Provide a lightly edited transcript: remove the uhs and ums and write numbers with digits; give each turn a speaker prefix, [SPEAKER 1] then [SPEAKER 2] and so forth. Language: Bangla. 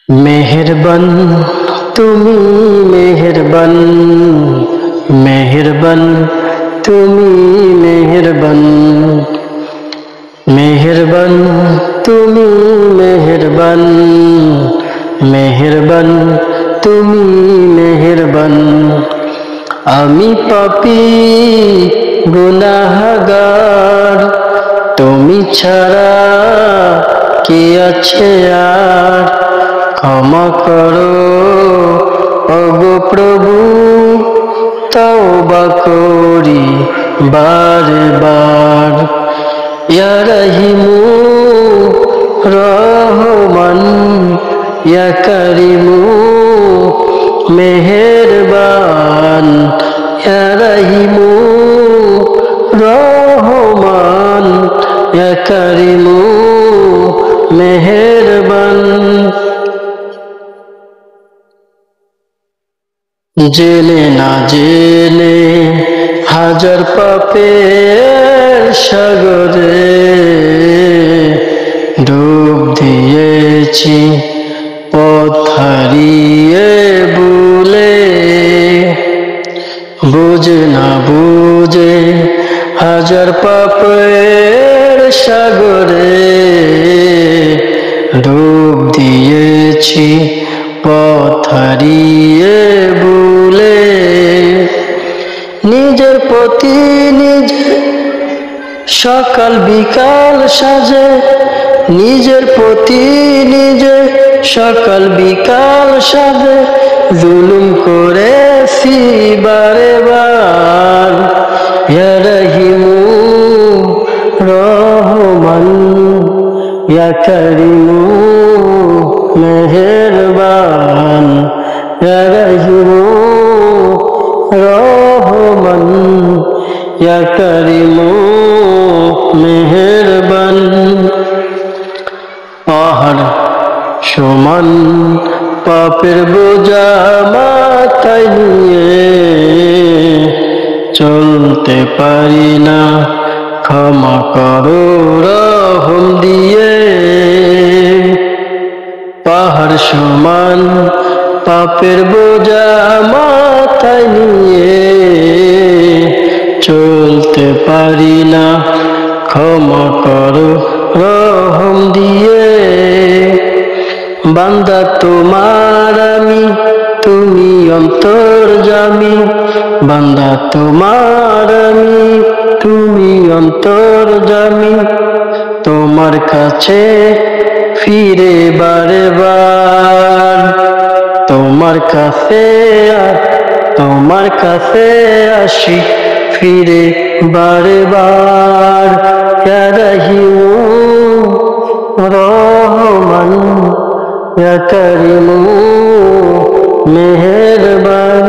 [SPEAKER 1] মেহেরবান তুমি মেহেরবান, মেহেরবান তুমি মেহেরবান, মেহেরবান তুমি মেহেরবান, মেহেরবান তুমি মেহেরবান। আমি পাপী গুনাহগার, তুমি ছাড়া কে আছে আর। ক্ষমা করো ওগো প্রভু, তওবা করি বারে বার। ইয়া রহিমু রহমান, ইয়া করিমু মেহেরবান। ইয়া রহিমু রহমান, ইয়া করিমু মেহেরবান। জেনে না জেনে হাজার পাপের সাগরে ডুব দিয়েছি পথ হারিয়ে ভুলে। বুঝে না বুঝে হাজার পাপের সাগরে ডুব দিয়েছি পথ হারিয়ে ভুলে। নিজের প্রতি নিজে সকাল বিকাল সাজে, নিজের প্রতি নিজে সকাল বিকাল সাজে জুলুম করেছি বারে বার। ইয়া রহিমু রহমান, ইয়া করিমু মেহেরবান। ইয়া রহিমু রহমান, ইয়া করিমু মেহেরবান। পাহাড় সমান পাপের বোঝা মাথায় নিয়ে চলতে পারি না, ক্ষমা করো রহম দিয়ে। পাহাড় সমান পাপের বোঝা মাথায় নিয়ে চলতে পারি না, ক্ষমা করো রহম দিয়ে। বান্দা তোমার আমি, তুমি অন্তর্যামী। বান্দা তোমার আমি, তুমি অন্তর্যামী। তোমার কাছে ফিরে বারে বার, তোমার কাছে তোমার কাছে আসি ফিরে বারে বার। ইয়া রহিমু রহমান, ইয়া করিমু মেহেরবান।